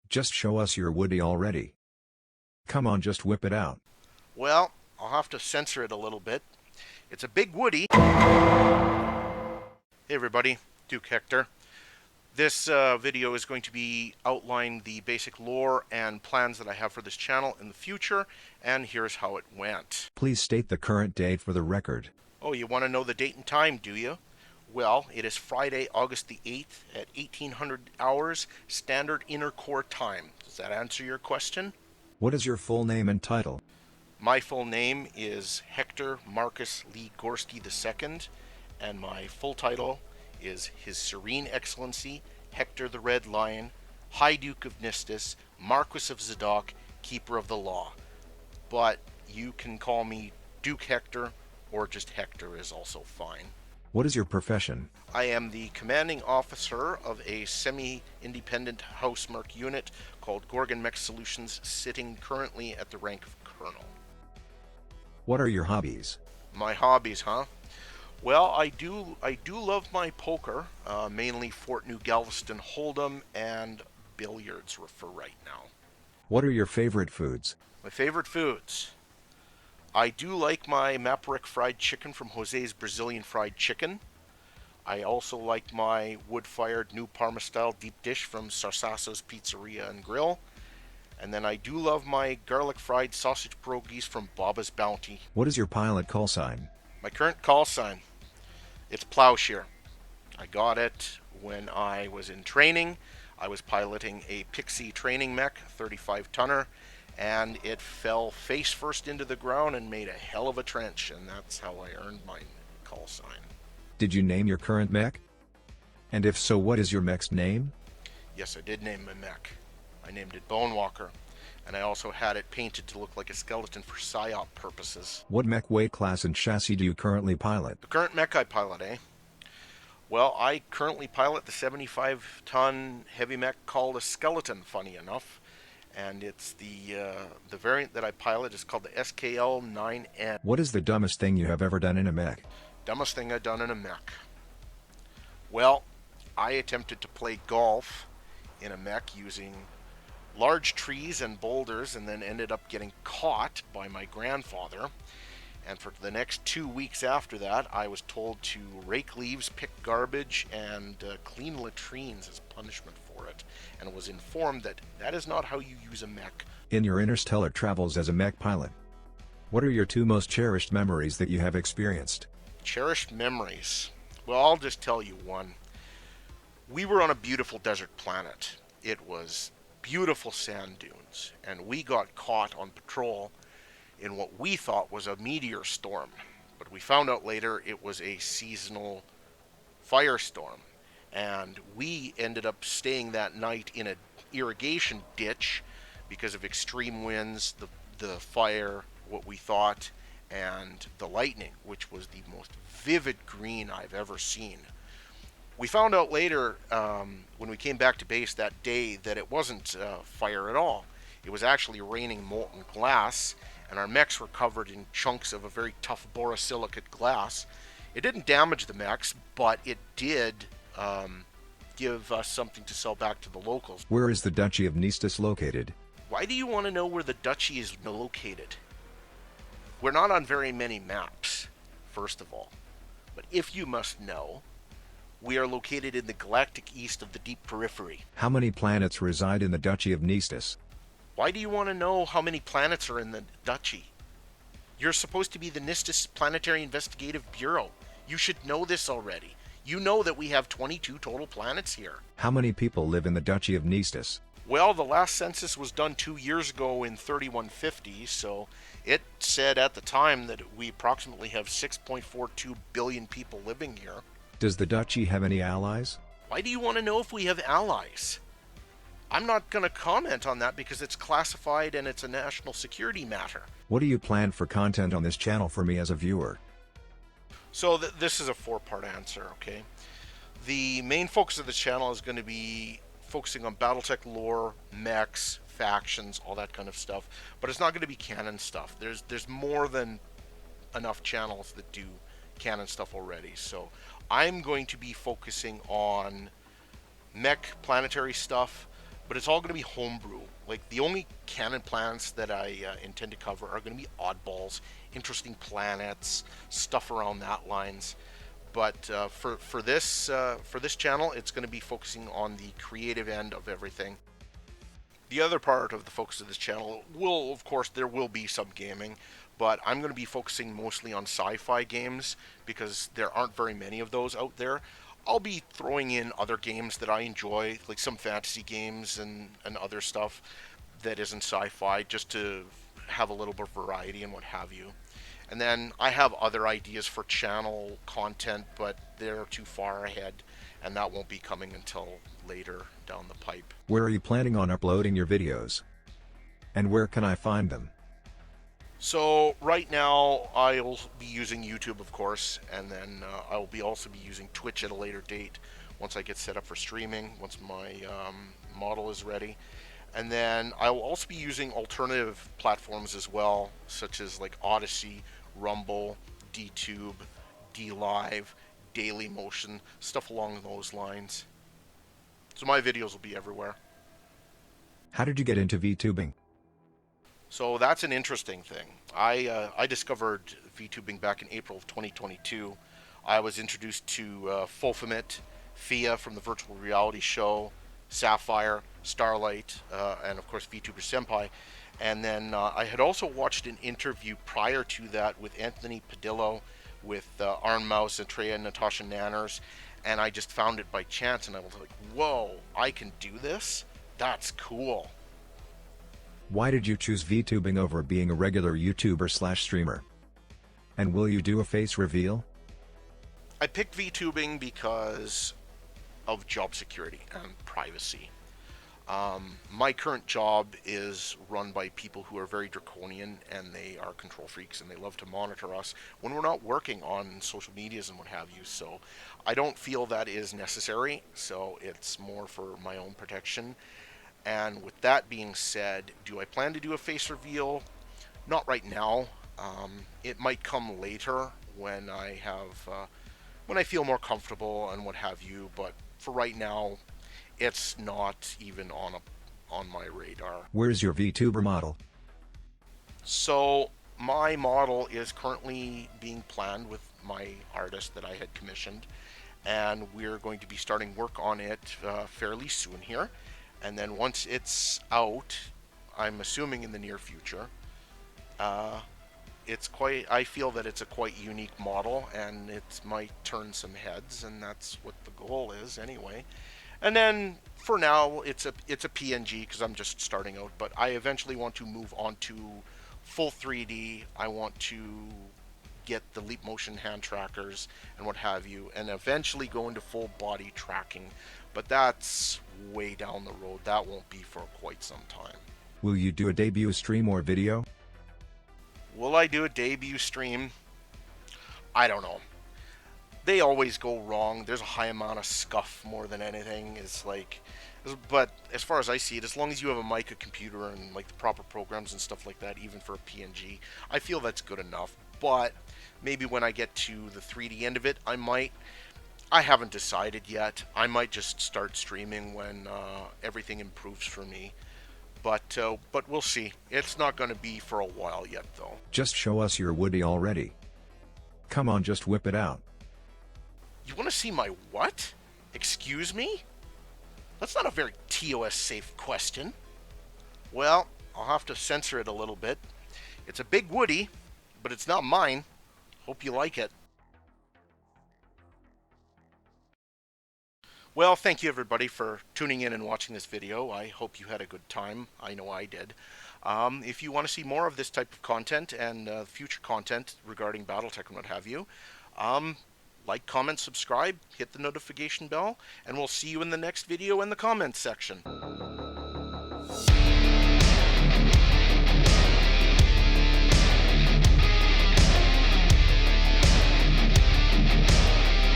Just show us your Woody already. Come on, just whip it out. Well, I'll have to censor it a little bit. It's a big Woody. Hey everybody, Duke Hector. This video is going to be outlining the basic lore and plans that I have for this channel in the future, and here's how it went. Please state the current date for the record. Oh, you want to know the date and time, do you? Well, it is Friday, August the 8th at 1800 hours, Standard Inner Core Time. Does that answer your question? What is your full name and title? My full name is Hector Marcus Lee Gorski II, and my full title is His Serene Excellency Hector the Red Lion, High Duke of Nistus, Marquis of Zadok, Keeper of the Law. But you can call me Duke Hector, or just Hector is also fine. What is your profession? I am the commanding officer of a semi-independent housemark unit called Gorgon Mech Solutions, sitting currently at the rank of Colonel. What are your hobbies? My hobbies, huh? Well, I do love my poker, mainly Fort New Galveston Hold'em and billiards for right now. What are your favorite foods? My favorite foods. I do like my Maparick fried chicken from Jose's Brazilian Fried Chicken. I also like my wood-fired New Parma style deep dish from Sarsasso's Pizzeria and Grill. And then I do love my garlic fried sausage pierogies from Baba's Bounty. What is your pilot call sign? My current call sign, it's Plowshare. I got it when I was in training. I was piloting a Pixie training mech, 35-tonner, and it fell face first into the ground and made a hell of a trench, and that's how I earned my call sign. Did you name your current mech? And if so, what is your mech's name? Yes, I did name my mech. I named it Bonewalker, and I also had it painted to look like a skeleton for PSYOP purposes. What mech weight class and chassis do you currently pilot? The current mech I pilot, Well, I currently pilot the 75-ton heavy mech called a Skeleton, funny enough. And it's the variant that I pilot is called the SKL-9N. What is the dumbest thing you have ever done in a mech? Dumbest thing I've done in a mech. Well, I attempted to play golf in a mech using large trees and boulders, and then ended up getting caught by my grandfather. And for the next 2 weeks after that, I was told to rake leaves, pick garbage, and clean latrines as punishment for it, and was informed that that is not how you use a mech. In your interstellar travels as a mech pilot, what are your two most cherished memories that you have experienced? Cherished memories? Well, I'll just tell you one. We were on a beautiful desert planet. It was beautiful sand dunes, and we got caught on patrol in what we thought was a meteor storm, but we found out later it was a seasonal firestorm, and we ended up staying that night in an irrigation ditch because of extreme winds, the fire, what we thought, and the lightning, which was the most vivid green I've ever seen. We found out later, when we came back to base that day, that it wasn't fire at all. It was actually raining molten glass, and our mechs were covered in chunks of a very tough borosilicate glass. It didn't damage the mechs, but it did give us something to sell back to the locals. Where is the Duchy of Nistus located? Why do you want to know where the duchy is located? We're not on very many maps, first of all. But if you must know, we are located in the galactic east of the deep periphery. How many planets reside in the Duchy of Nistus? Why do you want to know how many planets are in the duchy? You're supposed to be the Nistus Planetary Investigative Bureau. You should know this already. You know that we have 22 total planets here. How many people live in the Duchy of Nistus? Well, the last census was done 2 years ago in 3150, so it said at the time that we approximately have 6.42 billion people living here. Does the Duchy have any allies? Why do you want to know if we have allies? I'm not going to comment on that because it's classified and it's a national security matter. What do you plan for content on this channel for me as a viewer? So this is a 4-part answer, okay? The main focus of the channel is going to be focusing on Battletech lore, mechs, factions, all that kind of stuff. But it's not going to be canon stuff. There's more than enough channels that do canon stuff already. So I'm going to be focusing on mech planetary stuff, but it's all going to be homebrew. Like, the only canon planets that I intend to cover are going to be oddballs, interesting planets, stuff around that lines. But for this channel, it's going to be focusing on the creative end of everything. The other part of the focus of this channel will, of course, there will be some gaming, but I'm going to be focusing mostly on sci-fi games because there aren't very many of those out there. I'll be throwing in other games that I enjoy, like some fantasy games and other stuff that isn't sci-fi, just to have a little bit of variety and what have you. And then I have other ideas for channel content, but they're too far ahead, and that won't be coming until later down the pipe. Where are you planning on uploading your videos? And where can I find them? So right now I'll be using YouTube, of course, and then I'll be also be using Twitch at a later date once I get set up for streaming, once my model is ready. And then I will also be using alternative platforms as well, such as like Odyssey, Rumble, DTube, DLive, Dailymotion, stuff along those lines. So my videos will be everywhere. How did you get into VTubing? So that's an interesting thing. I discovered VTubing back in April of 2022. I was introduced to Fulfamit, Fia from the virtual reality show, Sapphire, Starlight, and of course VTuber Senpai. And then I had also watched an interview prior to that with Anthony Padillo, with Arn Mouse, Atreya, and Natasha Nanners, and I just found it by chance, and I was like, whoa, I can do this? That's cool. Why did you choose VTubing over being a regular YouTuber/streamer? And will you do a face reveal? I picked VTubing because of job security and privacy. My current job is run by people who are very draconian, and they are control freaks, and they love to monitor us when we're not working on social medias and what have you. So I don't feel that is necessary, so it's more for my own protection. And with that being said, do I plan to do a face reveal? Not right now. It might come later when I have when I feel more comfortable and what have you, but for right now, it's not even on my radar. Where's your VTuber model? So my model is currently being planned with my artist that I had commissioned, and we're going to be starting work on it fairly soon here. And then once it's out, I'm assuming in the near future, I feel that it's a quite unique model, and it might turn some heads, and that's what the goal is anyway. And then for now, it's a PNG because I'm just starting out, but I eventually want to move on to full 3D. I want to get the leap motion hand trackers and what have you, and eventually go into full body tracking. But that's way down the road. That won't be for quite some time. Will you do a debut stream or video? Will I do a debut stream? I don't know. They always go wrong. There's a high amount of scuff more than anything. It's like, but as far as I see it, as long as you have a mic, a computer, and like the proper programs and stuff like that, even for a PNG, I feel that's good enough. But maybe when I get to the 3D end of it, I haven't decided yet. I might just start streaming when everything improves for me. But we'll see. It's not going to be for a while yet, though. Just show us your Woody already. Come on, just whip it out. You want to see my what? Excuse me? That's not a very TOS-safe question. Well, I'll have to censor it a little bit. It's a big Woody, but it's not mine. Hope you like it. Well, thank you everybody for tuning in and watching this video. I hope you had a good time. I know I did. If you want to see more of this type of content and future content regarding Battletech and what have you, like, comment, subscribe, hit the notification bell, and we'll see you in the next video in the comments section.